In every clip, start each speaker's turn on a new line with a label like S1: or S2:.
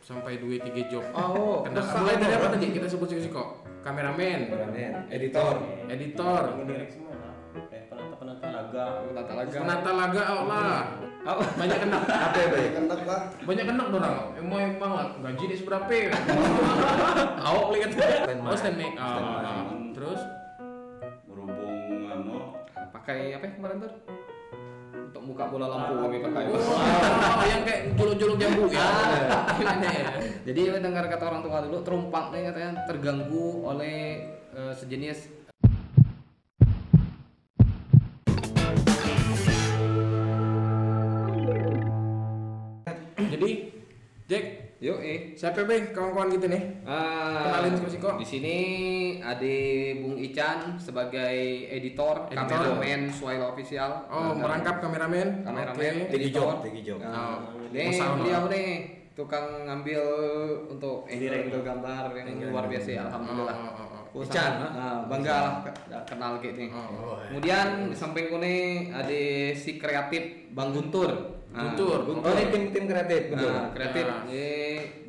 S1: sampai 2-3 job.
S2: Oh,
S1: Mulai dari apa tadi kita sebut sih kok? Kameramen,
S2: editor,
S3: Ngedirect semua lah. Penata laga.
S1: penata laga lah. Banyak kena.
S2: apa ya Bay?
S4: Kenak lah.
S1: Banyak kena orang. Emang lah gaji ini seberapa? Awak lihat. Oh stand make. Terus
S3: Berhubung
S2: Pakai apa ya kemarin tuh? Untuk buka bola lampu kami pakai.
S1: yang kayak juluk-juluk jambu ya.
S2: Jadi dengar kata orang tua dulu, terumpak nih katanya terganggu oleh sejenis.
S1: Jadi Jack,
S2: Yuk
S1: siapa be kawan-kawan kita nih? Kenalin sama Siko.
S2: Di sini ada Bung Ican sebagai editor. Kameramen Suaila Official.
S1: Oh, merangkap kameramen. Oke.
S4: Tegi job.
S2: Nih beliau nih tukang ngambil untuk ngambil gambar yang luar biasa, alhamdulillah.
S4: Ican,
S2: bangga lah kenal kayak nih. Kemudian di sampingku nih ada si kreatif Bang Guntur.
S1: Guntur.
S4: Oh ini tim kreatif, betul.
S2: Kreatif. Ini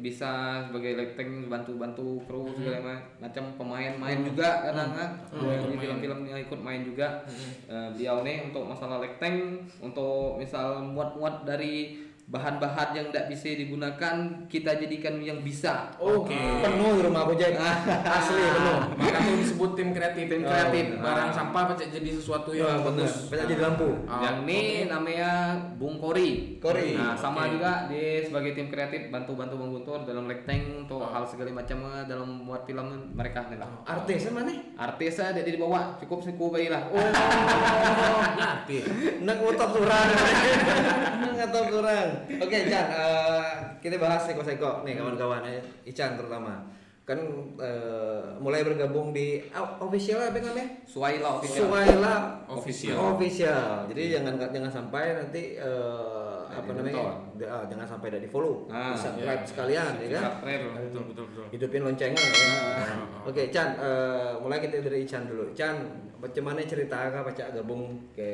S2: bisa sebagai lighting, bantu kru segala macam, pemain juga kadang-kadang. Di film-film yang ikut main juga. Beliau nih untuk masalah lighting, untuk misal muat-muat dari bahan-bahan yang tidak bisa digunakan, kita jadikan yang bisa.
S1: Oke.
S4: Penuh di rumah aku Jack. Asli penuh.
S1: Maka tuh disebut tim kreatif. Barang sampah pacak jadi sesuatu yang bagus.
S4: Banyak jadi lampu.
S2: Yang ini namanya Bung Kori. Nah, sama juga dia sebagai tim kreatif bantu-bantu Bang Guntur dalam lighting untuk hal segala macam dalam buat film mereka nih.
S4: Artisnya mana?
S2: Artisnya ada di bawah, cukup seku bayi lah.
S1: Nanti.
S4: Nak ngotot kurang. Ngotot kurang. Oke, Ican, kita bahas seko-seko nih kawan-kawan Ican terutama. Kan mulai bergabung di official apa namanya?
S2: Suaila Official.
S4: Suaila
S1: Official.
S4: Jadi jangan sampai nanti apa namanya? Jangan sampai di follow. Subscribe sekalian ya kan?
S1: Betul.
S4: Hidupin loncengnya ya. Oke, Chan, mulai kita dari Chan dulu. Chan, bagaimana cerita kakak pacak gabung ke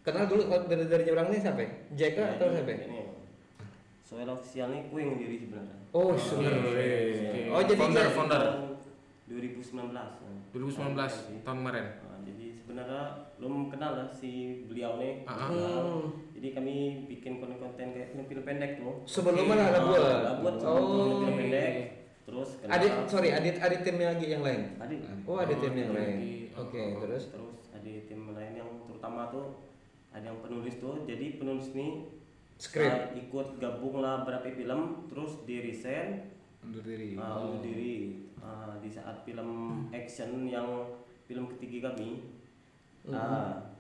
S4: kenal dulu dari Jepang nih siapa? Jack atau siapa?
S3: Suaila Official nih ku yang diri sebenarnya.
S4: Oh, sebenarnya. Oh, jadi
S1: founder
S3: 2019.
S1: 2019 tahun kemarin.
S3: Jadi sebenarnya belum kenal lah si beliau nih. Jadi kami bikin konten kayak film pendek tuh.
S4: Sebelumnya ada buat
S3: film pendek. Terus
S4: ada timnya lagi yang lain. Ada tim yang lain. Oke, terus
S3: ada tim lain yang terutama tuh ada yang penulis tuh. Jadi penulis nih
S4: skrip
S3: ikut gabung lah berapa film, terus di resign undur diri di saat film action yang film ketiga kami.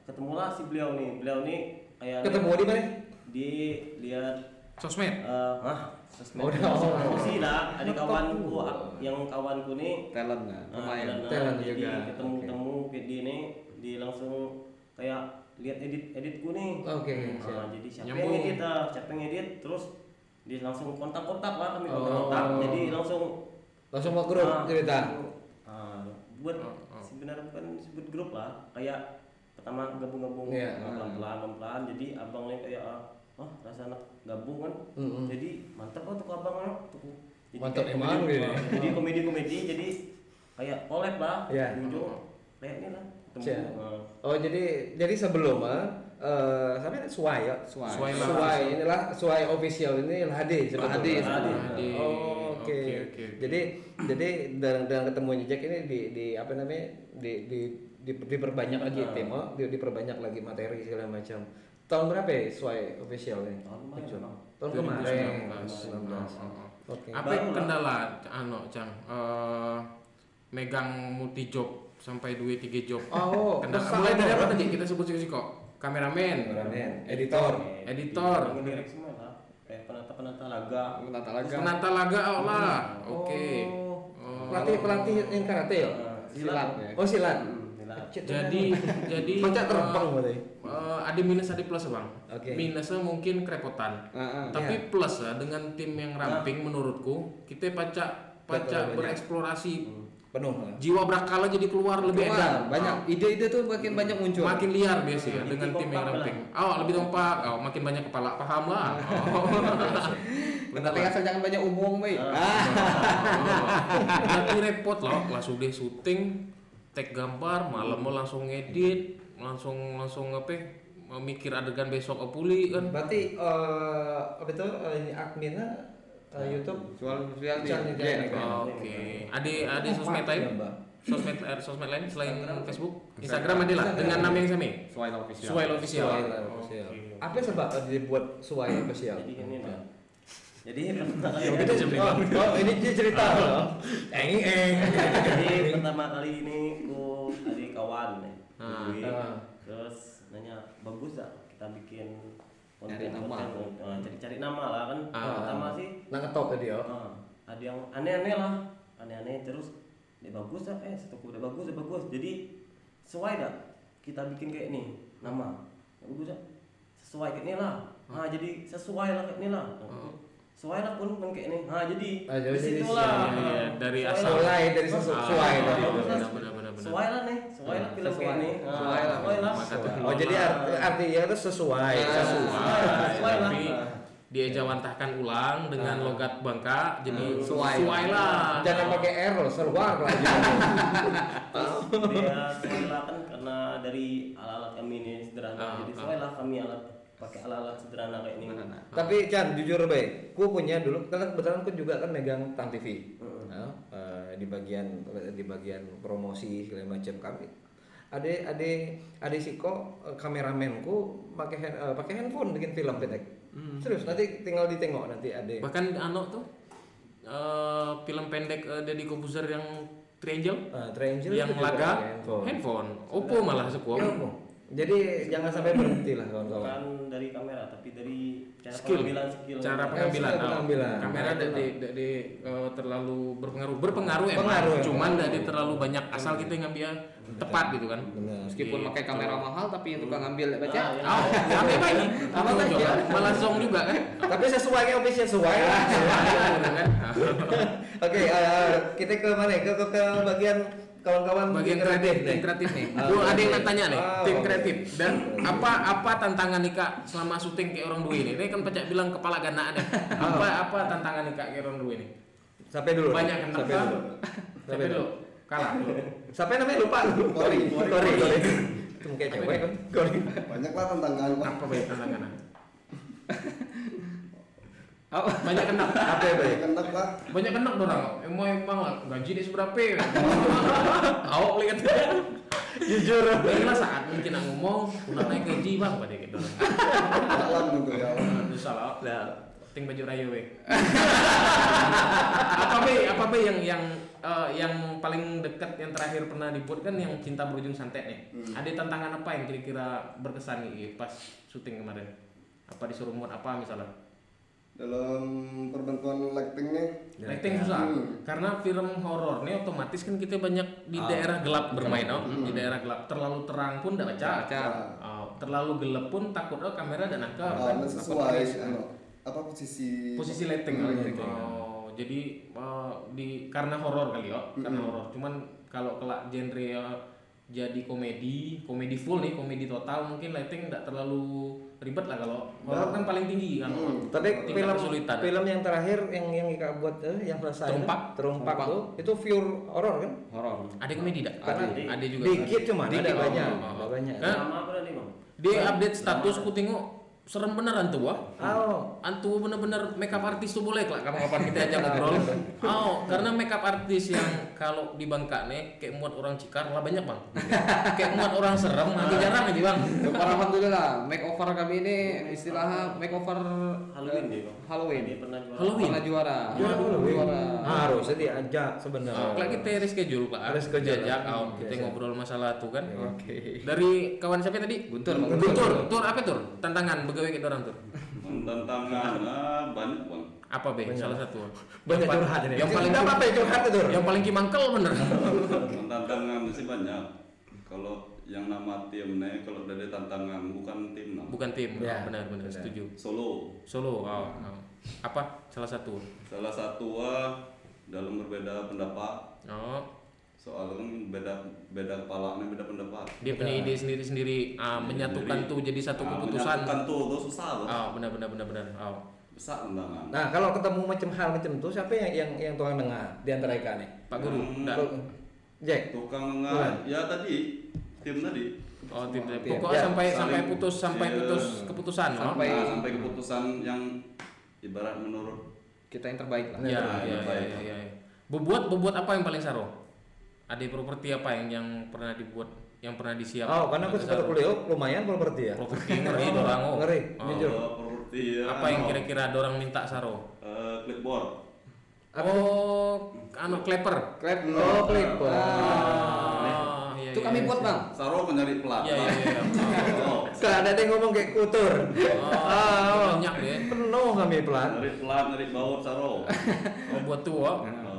S3: Ketemulah si beliau nih kayak
S4: ketemu di mana?
S3: Di lihat
S1: Sosmed.
S3: Sosmed. Sih lah, ada kawanku nih
S2: Talent pemain.
S4: Talent
S3: jadi
S4: juga.
S3: ketemu kayak dia nih, di langsung kayak lihat editku nih.
S4: Oke.
S3: Jadi siapa yang edit, terus dia langsung kontak lah kami kontak. Jadi langsung
S4: mau grup cerita.
S3: Buat sebenarnya bukan sebut grup lah, kayak pertama gabung pelan-pelan. Jadi abangnya kayak rasa anak gabung kan. Jadi mantap lah tuh abangnya tuh.
S4: Mantap emang gitu.
S3: Jadi komedi, jadi kayak collab lah. Di ujung kayak ini lah.
S4: Oh jadi sebelum sampai Suai inilah Suai Official ini Hadi sebetulnya. Oke. Jadi dengan ketemunya Jack ini di apa namanya diperbanyak lagi tim, diperbanyak lagi materi segala macam. Tahun berapa ya Suai Official ini? Tahun kemarin. 2019. Oke.
S1: Apa kendala Cang? Megang multi job sampai 2-3 job. Mulai dari apa tadi kita sebut sih kok? Kameramen,
S4: editor.
S3: Ngedirect semua lah. Penata laga
S1: lah. Oke.
S4: Pelatih yang karate ya?
S2: Silat.
S4: Silat.
S1: Jadi
S4: pacak terbang berarti.
S1: Ada minus ada plus bang. Minusnya mungkin kerepotan. Tapi plus dengan tim yang ramping menurutku kita pacak bereksplorasi
S4: penuh.
S1: Jiwa berakal jadi keluar lebih edan.
S2: Banyak ide-ide tuh makin banyak muncul.
S1: Makin liar biasa ya dengan tim yang ramping. Lebih kompak. Makin banyak kepala paham lah.
S2: Tapi asal jangan banyak omong, Bay.
S1: Nanti repot loh, langsung deh syuting, tag gambar, malam mau langsung ngedit, langsung apa? Mikir adegan besok pulih kan.
S4: Berarti apa itu ini adminnya YouTube
S2: Soal sosial
S1: Oke. Ada sosmed lain? Sosmed lain selain Facebook, Instagram ada lah dengan nama yang sama. Suwail Official.
S4: Apa sebab dibuat Suwail Official?
S3: Jadi ini lah. Jadi
S4: ini cerita loh.
S3: Jadi pertama kali ini ku ada kawan nih. Terus nanya bagus tak kita bikin
S2: cari nama.
S3: Cari nama lah kan. Pertama sih
S4: ngetop tadi ya.
S3: Ada yang aneh-aneh lah. Aneh-aneh terus dia bagus tak? Satu udah bagus. Jadi sesuai tak? Kita bikin kayak ini nama. Bagus tak? Sesuai kayak ini lah. Jadi sesuai lah kayak ini lah. Sesuai lah pun kayak ini. Jadi di situ lah.
S1: Dari asal
S4: dari sesuai.
S3: Sesuai lah nih. Sesuai lah film kayak ini. Sesuai lah.
S4: Oh jadi artinya itu sesuai.
S1: Tapi diejawantahkan ulang dengan logat Bangka jadi sesuai lah.
S4: Jangan pakai error, seluar lah.
S3: Dia sesuai lah kan karena dari alat-alat kami ini sederhana. Jadi sesuai lah kami pakai alat-alat sederhana kayak ini.
S4: Tapi Chan jujur baik, ku punya dulu karena kebetulan ku juga kan megang Tang TV. Di bagian promosi segala macam kami. Ada Siko kameramenku pakai handphone bikin film pendek. Serius nanti tinggal ditengok nanti ada.
S1: Bahkan tuh film pendek Deddy Corbuzier yang Triangle yang laga handphone. Oppo malah sekuat.
S4: Jadi jangan sampai berhenti lah kawan-kawan.
S3: Bukan dari kamera tapi dari
S1: skill. Cara pengambilan. Kamera
S4: tidak
S1: terlalu berpengaruh emang. Cuman tidak terlalu banyak asal kita ngambil tepat gitu kan.
S2: Meskipun pakai kamera mahal tapi yang tukang ngambil baca.
S1: Sampai apa ini? Apa juga? Malah zong juga kan.
S4: Tapi sesuai kayak official sesuai lah. Oke, kita ke mana? Ke bagian kawan-kawan
S1: bagian kreatif nih. Ada yang tanya nih, tim kreatif. Dan apa tantangan nih Kak selama syuting kayak orang dua ini? Ini kan pecah bilang kepala ganaan ya. Apa tantangan nih Kak kayak orang dua ini?
S4: Sampai dulu.
S1: Banyak kan Sampai dulu. Kalah.
S4: Sampai namanya lupa dulu. Kori. Itu kayak cewek kan. Kori.
S5: Banyak lah tantangan.
S1: Apa banyak tantangan? Banyak kenak.
S4: Apa ya banyak
S5: kenak lah.
S1: Banyak kenak dorang. Emang lah gaji dia seberapa? Awak lihat. Jujur. Baiklah saat mungkin aku ngomong, udah naik gaji bang pada gitu.
S5: Salah gitu ya.
S1: Salah. Lah, ting baju raya we. Apa be yang paling dekat yang terakhir pernah dibuat kan yang Cinta Berujung Santet nih. Ada tantangan apa yang kira-kira berkesan nih pas syuting kemarin? Apa disuruh buat apa misalnya?
S5: Dalam perbantuan
S1: lighting susah karena film horor ini otomatis kan kita banyak di daerah gelap bermain di daerah gelap terlalu terang pun tidak baca terlalu gelap pun takut kamera dan nangkap
S5: sesuai posisi lighting
S1: jadi karena horor kali karena horor cuman kalau kelak genre jadi komedi full nih, komedi total mungkin lighting tidak terlalu ribet lah kalau horor kan paling tinggi kan.
S4: Tapi film yang terakhir yang Ika buat yang selesai terumpak tuh itu pure horor kan?
S1: Horor. Ada komedi tidak? Ada juga.
S4: Dikit cuma ada banyak.
S3: Nama apa tadi Bang?
S1: Dia update status ku tengok serem beneran tuh antu bener-bener makeup artis tuh boleh lah kapan-kapan kita ajak ngobrol. Karena makeup artis yang kalau di Bangka nih kayak muat orang Cikar lah banyak bang. Kayak muat orang serem lagi jarang aja bang.
S2: Alhamdulillah makeover kami ini istilahnya makeover
S3: Halloween deh bang.
S2: Halloween.
S3: Pernah
S2: juara.
S4: Harusnya diajak sebenarnya.
S1: Kalau kita reschedule pak, harus diajak kita ngobrol masalah tuh kan. Dari kawan siapa tadi? Guntur. Tur apa tur? Tantangan gawe kita orang tuh.
S6: Tantangannya banyak bang.
S1: Apa be? Salah satu.
S4: Banyak curhat ini.
S1: Yang paling
S4: apa ya curhat itu?
S1: Yang paling kimangkel bener.
S6: Tantangan sih banyak. Kalau yang nama tim nih, kalau dari tantangan bukan tim.
S1: Bukan tim. Ya, benar setuju. Solo. Apa? Salah satu
S6: dalam berbeda pendapat. Soalnya kan beda kepala beda pendapat.
S1: Dia punya ide sendiri menyatukan tuh jadi satu keputusan.
S6: Menyatukan tuh susah loh.
S1: Benar.
S6: besar tantangan.
S4: Nah, kalau ketemu macam hal macam itu, siapa yang tukang nengah di antara ikan nih?
S1: Pak Guru.
S4: Jack.
S6: Tukang nengah, ya tadi tim tadi.
S1: Oh, tim. Pokoknya sampai putus keputusan.
S6: Sampai keputusan yang ibarat menurut
S2: kita yang terbaik lah.
S1: Iya. Bobot apa yang paling saro? Ada properti apa yang pernah dibuat, yang pernah disiap?
S4: Oh, karena aku sempat kuliah lumayan properti ya.
S1: Properti ngeri dorang.
S4: Ngeri, jujur.
S6: Properti ya.
S1: Apa yang kira-kira dorang minta saro?
S6: Clipboard.
S1: Clapper.
S4: Oh, clipboard.
S1: Iya,
S2: Itu kami buat, Bang.
S6: Saro mencari plat.
S1: Iya.
S4: Gak ada yang ngomong kayak kutur.
S1: Banyak deh.
S4: Penuh kami pelan.
S6: Nyari baut Saro.
S1: Buat tuh,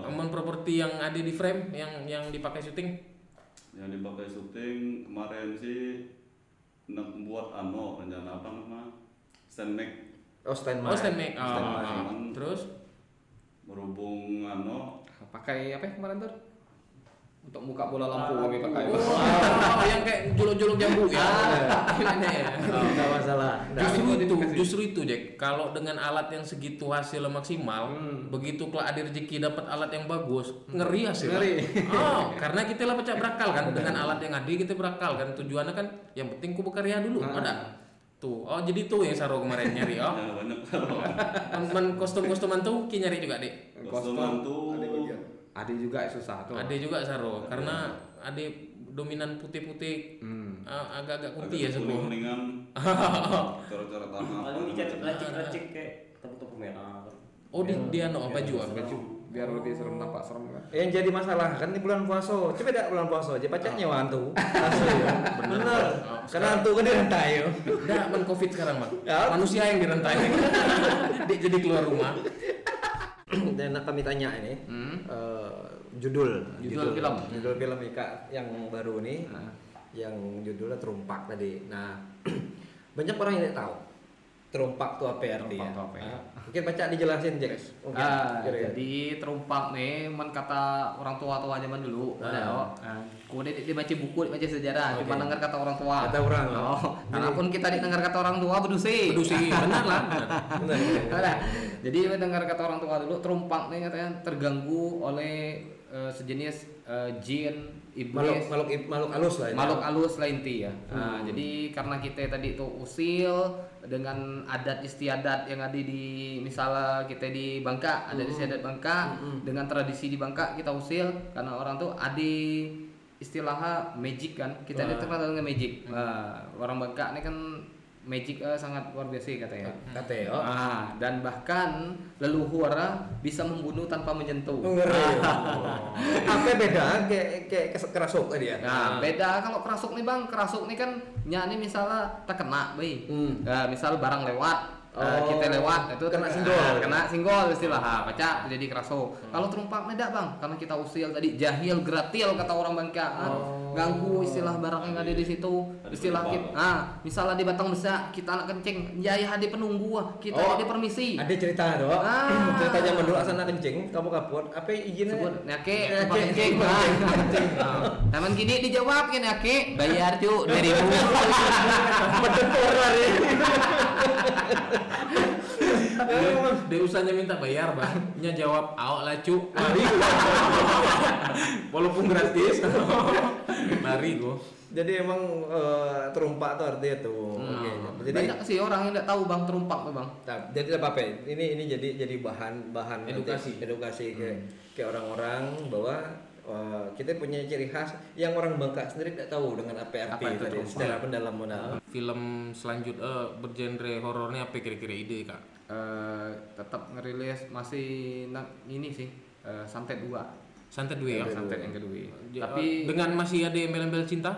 S1: aman properti yang ada di frame yang dipakai syuting.
S6: Yang dipakai syuting kemarin sih nak buat rencana apa nama? Stand make.
S1: Stand make. Terus
S6: Berhubung
S2: pakai apa ya kemarin tuh? Untuk buka bola lampu kami pakai.
S1: Yang kayak jolok-jolok jambu ya.
S4: Enggak masalah.
S1: Justru itu Jack. Kalau dengan alat yang segitu hasilnya maksimal, begitu kalau ada rezeki dapat alat yang bagus, ngeri hasil. Karena kita lah pecah berakal kan dengan alat yang ada kita berakal kan. Tujuannya kan yang penting ku berkarya dulu. Ada. Tuh. Jadi tuh yang Saro kemarin nyari.
S6: Ya, banyak Saro.
S1: Kostum-kostuman tuh ki nyari juga, Dek.
S6: Kostuman tuh
S2: Ada juga susah tuh.
S1: Ada juga Saro karena ada dominan putih-putih, agak-agak putih ya sebelum.
S6: Kuning-kuningan. Cara-cara tanah.
S3: Paling dicacik-racik kayak tepuk-tepuk merah.
S1: Oh, dia baju.
S2: Biar lebih serem, nampak serem kan.
S4: Yang jadi masalah kan di bulan puasa. Coba dak bulan puasa aja pacak nyewa hantu. Asli ya. Bener. Karena hantu kan direntai yo.
S1: Udah Covid sekarang, Bang. Manusia yang direntai. Jadi keluar rumah.
S4: Dan kami tanya ini judul film Ika yang baru nih, yang judulnya Terumpak tadi. Nah, banyak orang yang tidak tahu terumpak itu apa artinya. Mungkin baca dijelasin Jack.
S2: Jadi terumpak nih kata orang tua zaman dulu. Kemudian dibaca buku, dibaca sejarah, cuma dengar kata orang tua.
S4: Kata orang.
S2: Karena pun kita dengar kata orang tua berdusi.
S1: Benar lah.
S2: Jadi dengar kata orang tua dulu, terumpak nih katanya terganggu oleh sejenis jin, iblis,
S4: makhluk halus lah.
S2: Makhluk halus lah inti ya. Jadi karena kita tadi itu usil dengan adat istiadat yang ada di misalnya kita di Bangka, adat istiadat Bangka dengan tradisi di Bangka kita usil karena orang tuh ada istilahnya magic kan. Kita ada terkenal dengan magic. Orang Bangka ini kan magic sangat luar biasa katanya. Dan bahkan leluhur bisa membunuh tanpa menyentuh.
S4: Apa beda kayak kerasuk tadi ya?
S2: Nah, beda kalau kerasuk nih Bang. Kerasuk nih kan nyanyi misalnya terkena, misal barang lewat. Kita lewat itu kena singgol istilah baca jadi kerasuk. Kalau terumpak beda Bang, karena kita usil tadi jahil gratil kata orang Bangka. Ganggu istilah barang yang ada di situ. Istilah kita misalnya di Batang Besa kita anak kencing, jaya ada penunggu kita ada permisi.
S4: Ada cerita dong. Cerita zaman dulu asal anak kencing, kamu kapur, apa izinnya?
S2: Sebut nyake kencing. Taman kini dijawab kan nyake, bayar cu 2.000.
S4: Berdempur lari.
S1: Dia usahanya minta bayar, Bang. Nya jawab, "Awak lah, Cuk." Walaupun gratis. Lari gua.
S4: Jadi emang terumpak tuh artinya tuh.
S2: Jadi banyak sih orang yang tidak tahu Bang terumpak tuh, Bang.
S4: Jadi apa? Ini jadi bahan edukasi ke orang-orang bahwa kita punya ciri khas yang orang Bangka sendiri tidak tahu dengan apa arti tadi secara pendalaman.
S1: Film selanjutnya bergenre horornya apa kira-kira ide Kak?
S2: Tetap ngerilis masih ini sih Santet 2
S1: ya?
S2: Santet yang kedua.
S1: Tapi dengan masih ada embel-embel cinta?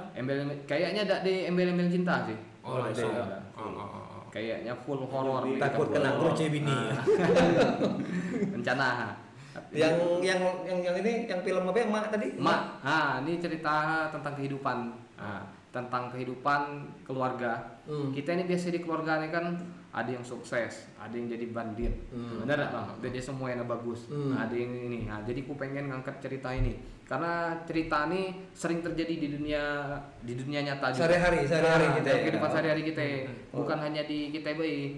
S2: Kayaknya ada di embel-embel cinta sih.
S1: Langsung.
S2: Kayaknya full horor.
S4: Takut kena kurce bini.
S2: Rencana.
S4: Yang ini yang film apa Mak tadi?
S2: Mak. Ini cerita tentang kehidupan. Tentang kehidupan keluarga. Kita ini biasa di keluarga ini kan ada yang sukses, ada yang jadi bandit. Benar enggak, Bang? Jadi semua yang bagus. Ada yang ini. Jadi ku pengen ngangkat cerita ini karena cerita ini sering terjadi di dunia nyata juga.
S4: Sehari-hari kita.
S2: Kehidupan sehari-hari kita. Bukan hanya di kita bayi.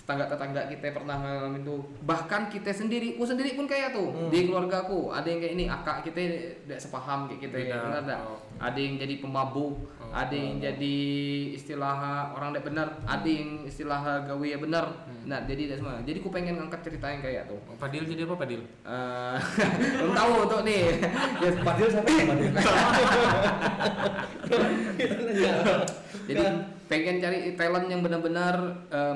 S2: tetangga kita pernah ngalamin tuh. Bahkan ku sendiri pun kayak tuh. Di keluarga aku ada yang kayak ini, akak kita tidak sepaham kayak kita. Benar enggak? Ada yang jadi pemabuk, ada yang jadi istilah orang tidak benar, ada yang istilah gawe ya benar. Nah, jadi tidak semua. Jadi ku pengen ngangkat cerita yang kayak tuh.
S1: Padil jadi apa Padil?
S2: Belum tahu tuh nih.
S4: Ya Padil sama Padil.
S2: Jadi pengen cari talent yang benar-benar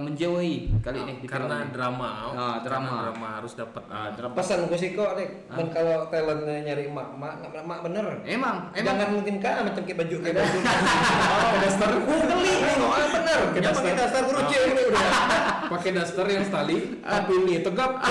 S2: menjiwai kali ini
S1: karena drama.
S2: Drama
S1: harus dapat
S2: drama.
S4: Pesan gue sih kok nih, kalau talentnya nyari emak bener.
S2: Emang
S4: Jangan mungkin macam kayak baju daster. Geli nengok bener. Kita pakai daster kuruci ini udah.
S1: Pakai daster yang tali, tapi ini tegap.